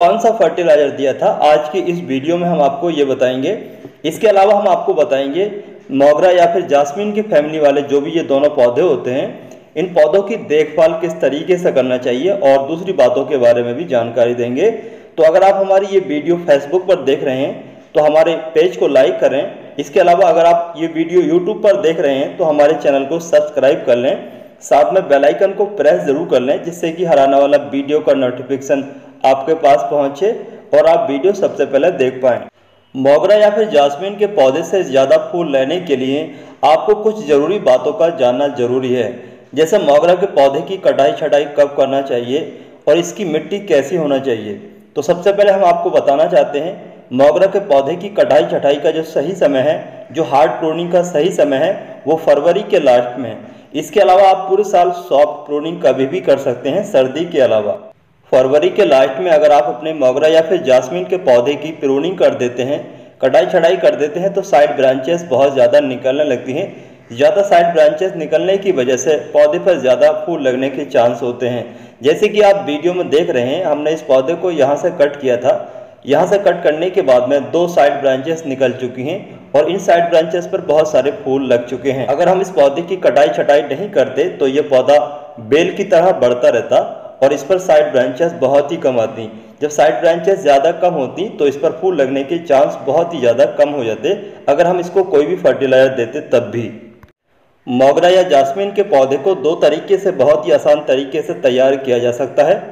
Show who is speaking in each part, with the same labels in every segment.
Speaker 1: कौन सा फर्टिलाइजर दिया था, आज की इस वीडियो में हम आपको ये बताएंगे। इसके अलावा हम आपको बताएंगे मोगरा या फिर जास्मीन की फैमिली वाले जो भी ये दोनों पौधे होते हैं, इन पौधों की देखभाल किस तरीके से करना चाहिए और दूसरी बातों के बारे में भी जानकारी देंगे। तो अगर आप हमारी ये वीडियो फेसबुक पर देख रहे हैं तो हमारे पेज को लाइक करें। इसके अलावा अगर आप ये वीडियो यूट्यूब पर देख रहे हैं तो हमारे चैनल को सब्सक्राइब कर लें, साथ में बेल आइकन को प्रेस जरूर कर लें, जिससे कि हर आने वाला वीडियो का नोटिफिकेशन आपके पास पहुंचे और आप वीडियो सबसे पहले देख पाएं। मोगरा या फिर जास्मीन के पौधे से ज़्यादा फूल लेने के लिए आपको कुछ ज़रूरी बातों का जानना जरूरी है, जैसे मोगरा के पौधे की कटाई छटाई कब करना चाहिए और इसकी मिट्टी कैसी होना चाहिए। तो सबसे पहले हम आपको बताना चाहते हैं मोगरा के पौधे की कटाई छटाई का जो सही समय है, जो हार्ड प्रूनिंग का सही समय है, वो फरवरी के लास्ट में है। इसके अलावा आप पूरे साल सॉफ्ट प्रूनिंग कभी भी कर सकते हैं, सर्दी के अलावा। फरवरी के लास्ट में अगर आप अपने मोगरा या फिर जास्मीन के पौधे की प्रूनिंग कर देते हैं, कटाई छटाई कर देते हैं, तो साइड ब्रांचेस बहुत ज़्यादा निकलने लगती हैं। ज़्यादा साइड ब्रांचेस निकलने की वजह से पौधे पर ज़्यादा फूल लगने के चांस होते हैं। जैसे कि आप वीडियो में देख रहे हैं, हमने इस पौधे को यहाँ से कट किया था। यहाँ से कट करने के बाद में 2 साइड ब्रांचेस निकल चुकी हैं और इन साइड ब्रांचेस पर बहुत सारे फूल लग चुके हैं। अगर हम इस पौधे की कटाई छटाई नहीं करते तो ये पौधा बेल की तरह बढ़ता रहता और इस पर साइड ब्रांचेस बहुत ही कम आती। जब साइड ब्रांचेस ज़्यादा कम होती तो इस पर फूल लगने के चांस बहुत ही ज़्यादा कम हो जाते, अगर हम इसको कोई भी फर्टिलाइजर देते तब भी। मोगरा या जास्मीन के पौधे को 2 तरीके से बहुत ही आसान तरीके से तैयार किया जा सकता है।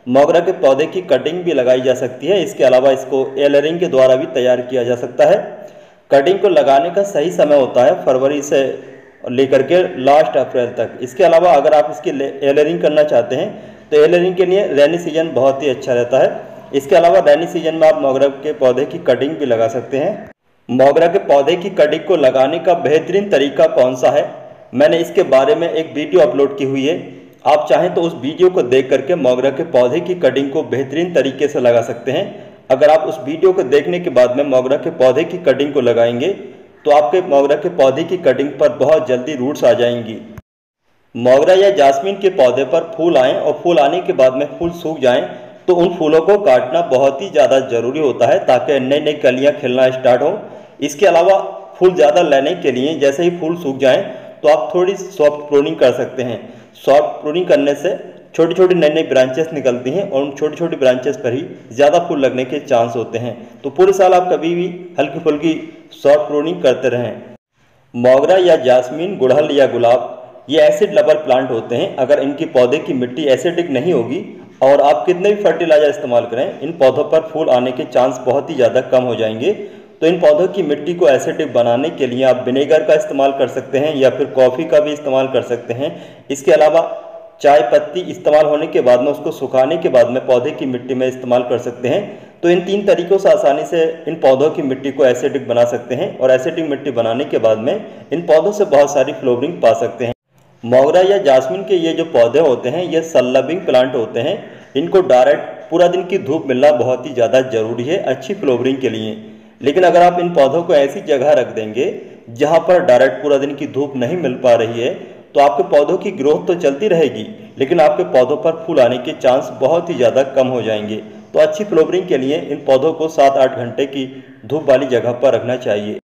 Speaker 1: मोगरा के पौधे की कटिंग भी लगाई जा सकती है, इसके अलावा इसको एलरिंग के द्वारा भी तैयार किया जा सकता है। कटिंग को लगाने का सही समय होता है फरवरी से लेकर के लास्ट अप्रैल तक। इसके अलावा अगर आप इसकी एलरिंग करना चाहते हैं तो एलरिंग के लिए रेनी सीजन बहुत ही अच्छा रहता है। इसके अलावा रेनी सीजन में आप मोगरा के पौधे की कटिंग भी लगा सकते हैं। मोगरा के पौधे की कटिंग को लगाने का बेहतरीन तरीका कौन सा है, मैंने इसके बारे में एक वीडियो अपलोड की हुई है। आप चाहें तो उस वीडियो को देख करके मोगरा के पौधे की कटिंग को बेहतरीन तरीके से लगा सकते हैं। अगर आप उस वीडियो को देखने के बाद में मोगरा के पौधे की कटिंग को लगाएंगे तो आपके मोगरा के पौधे की कटिंग पर बहुत जल्दी रूट्स आ जाएंगी। मोगरा या जास्मीन के पौधे पर फूल आएँ और फूल आने के बाद में फूल सूख जाएँ तो उन फूलों को काटना बहुत ही ज़्यादा ज़रूरी होता है, ताकि नई नई कलियाँ खिलना स्टार्ट हो। इसके अलावा फूल ज़्यादा लेने के लिए जैसे ही फूल सूख जाएँ तो आप थोड़ी सॉफ्ट प्रूनिंग कर सकते हैं। सॉफ्ट प्रूनिंग करने से छोटी छोटी नई नई ब्रांचेस निकलती हैं और उन छोटी छोटी ब्रांचेस पर ही ज़्यादा फूल लगने के चांस होते हैं। तो पूरे साल आप कभी भी हल्की फुल्की सॉफ्ट प्रूनिंग करते रहें। मोगरा या जास्मीन, गुड़हल या गुलाब ये एसिड लवर प्लांट होते हैं। अगर इनकी पौधे की मिट्टी एसिडिक नहीं होगी और आप कितने भी फर्टिलाइजर इस्तेमाल करें, इन पौधों पर फूल आने के चांस बहुत ही ज़्यादा कम हो जाएंगे। तो इन पौधों की मिट्टी को एसिडिक बनाने के लिए आप विनेगर का इस्तेमाल कर सकते हैं या फिर कॉफ़ी का भी इस्तेमाल कर सकते हैं। इसके अलावा चाय पत्ती इस्तेमाल होने के बाद में उसको सुखाने के बाद में पौधे की मिट्टी में इस्तेमाल कर सकते हैं। तो इन 3 तरीक़ों से आसानी से इन पौधों की मिट्टी को एसिडिक बना सकते हैं और एसिडिक मिट्टी बनाने के बाद में इन पौधों से बहुत सारी फ्लावरिंग पा सकते हैं। मोगरा या जास्मीन के ये जो पौधे होते हैं ये सन लविंग प्लांट होते हैं। इनको डायरेक्ट पूरा दिन की धूप मिलना बहुत ही ज़्यादा ज़रूरी है अच्छी फ्लावरिंग के लिए। लेकिन अगर आप इन पौधों को ऐसी जगह रख देंगे जहां पर डायरेक्ट पूरा दिन की धूप नहीं मिल पा रही है तो आपके पौधों की ग्रोथ तो चलती रहेगी, लेकिन आपके पौधों पर फूल आने के चांस बहुत ही ज़्यादा कम हो जाएंगे। तो अच्छी फ्लावरिंग के लिए इन पौधों को 7-8 घंटे की धूप वाली जगह पर रखना चाहिए।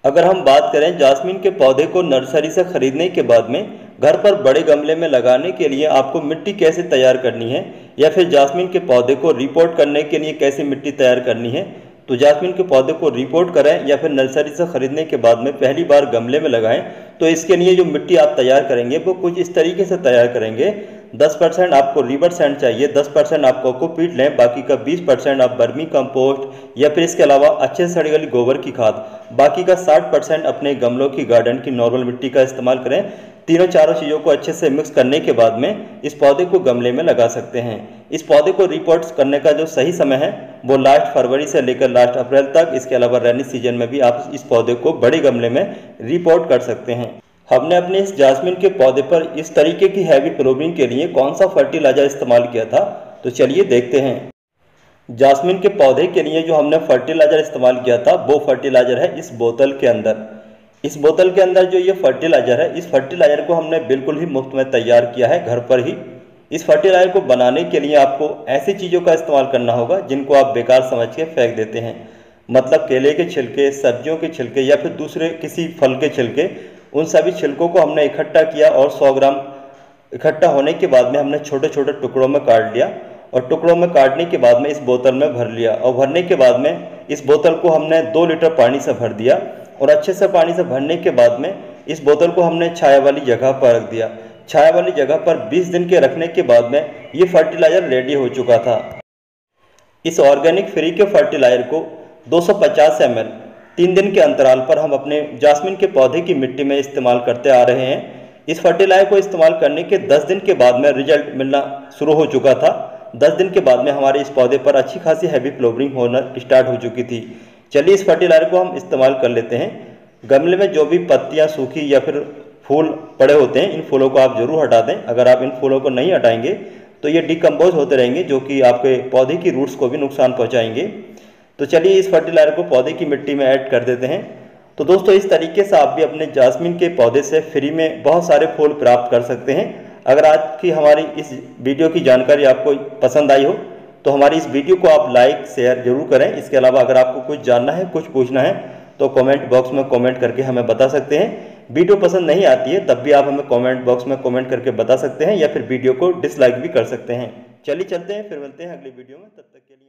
Speaker 1: अगर हम बात करें जास्मीन के पौधे को नर्सरी से खरीदने के बाद में घर पर बड़े गमले में लगाने के लिए आपको मिट्टी कैसे तैयार करनी है, या फिर जास्मीन के पौधे को रिपोर्ट करने के लिए कैसे मिट्टी तैयार करनी है, तो जास्मीन के पौधे को रिपोर्ट करें या फिर नर्सरी से खरीदने के बाद में पहली बार गमले में लगाएं। तो इसके लिए जो मिट्टी आप तैयार करेंगे वो कुछ इस तरीके से तैयार करेंगे। 10% आपको रिवर सैंड चाहिए, 10% आप कोकोपीट लें, बाकी का 20% आप बर्मी कंपोस्ट या फिर इसके अलावा अच्छे से सड़ी गली गोबर की खाद, बाकी का 60% अपने गमलों की गार्डन की नॉर्मल मिट्टी का इस्तेमाल करें। तीनों चारों चीज़ों को अच्छे से मिक्स करने के बाद में इस पौधे को गमले में लगा सकते हैं। इस पौधे को रिपोर्ट्स करने का जो सही समय है वो लास्ट फरवरी से लेकर लास्ट अप्रैल तक। इसके अलावा रेनी सीजन में भी आप इस पौधे को बड़े गमले में रिपोर्ट कर सकते हैं। हमने अपने इस जास्मीन के पौधे पर इस तरीके की हैवी फ्लावरिंग के लिए कौन सा फर्टिलाइजर इस्तेमाल किया था, तो चलिए देखते हैं। जास्मीन के पौधे के लिए जो हमने फर्टिलाइजर इस्तेमाल किया था वो फर्टिलाइजर है इस बोतल के अंदर। इस बोतल के अंदर जो ये फर्टिलाइजर है, इस फर्टिलाइजर को हमने बिल्कुल ही मुफ्त में तैयार किया है घर पर ही। इस फर्टिलाइजर को बनाने के लिए आपको ऐसी चीज़ों का इस्तेमाल करना होगा जिनको आप बेकार समझ के फेंक देते हैं। मतलब केले के छिलके, सब्जियों के छिलके या फिर दूसरे किसी फल के छिलके, उन सभी छिलकों को हमने इकट्ठा किया और 100 ग्राम इकट्ठा होने के बाद में हमने छोटे छोटे टुकड़ों में काट लिया और टुकड़ों में काटने के बाद में इस बोतल में भर लिया और भरने के बाद में इस बोतल को हमने 2 लीटर पानी से भर दिया और अच्छे से पानी से भरने के बाद में इस बोतल को हमने छाया वाली जगह पर रख दिया। छाया वाली जगह पर 20 दिन के रखने के बाद में ये फर्टिलाइज़र रेडी हो चुका था। इस ऑर्गेनिक फ्री के फर्टिलाइज़र को 250 ml 3 दिन के अंतराल पर हम अपने जास्मिन के पौधे की मिट्टी में इस्तेमाल करते आ रहे हैं। इस फर्टिलाइज़र को इस्तेमाल करने के 10 दिन के बाद में रिजल्ट मिलना शुरू हो चुका था। 10 दिन के बाद में हमारे इस पौधे पर अच्छी खासी हैवी फ्लावरिंग होना स्टार्ट हो चुकी थी। चलिए इस फर्टिलाइज़र को हम इस्तेमाल कर लेते हैं। गमले में जो भी पत्तियाँ सूखी या फिर फूल पड़े होते हैं, इन फूलों को आप जरूर हटा दें। अगर आप इन फूलों को नहीं हटाएंगे तो ये डिकम्पोज होते रहेंगे, जो कि आपके पौधे की रूट्स को भी नुकसान पहुंचाएंगे। तो चलिए इस फर्टिलाइज़र को पौधे की मिट्टी में ऐड कर देते हैं। तो दोस्तों, इस तरीके से आप भी अपने जास्मिन के पौधे से फ्री में बहुत सारे फूल प्राप्त कर सकते हैं। अगर आज की हमारी इस वीडियो की जानकारी आपको पसंद आई हो तो हमारी इस वीडियो को आप लाइक शेयर जरूर करें। इसके अलावा अगर आपको कुछ जानना है, कुछ पूछना है तो कमेंट बॉक्स में कमेंट करके हमें बता सकते हैं। वीडियो पसंद नहीं आती है तब भी आप हमें कमेंट बॉक्स में कमेंट करके बता सकते हैं या फिर वीडियो को डिसलाइक भी कर सकते हैं। चलिए चलते हैं, फिर मिलते हैं अगली वीडियो में। तब तक के लिए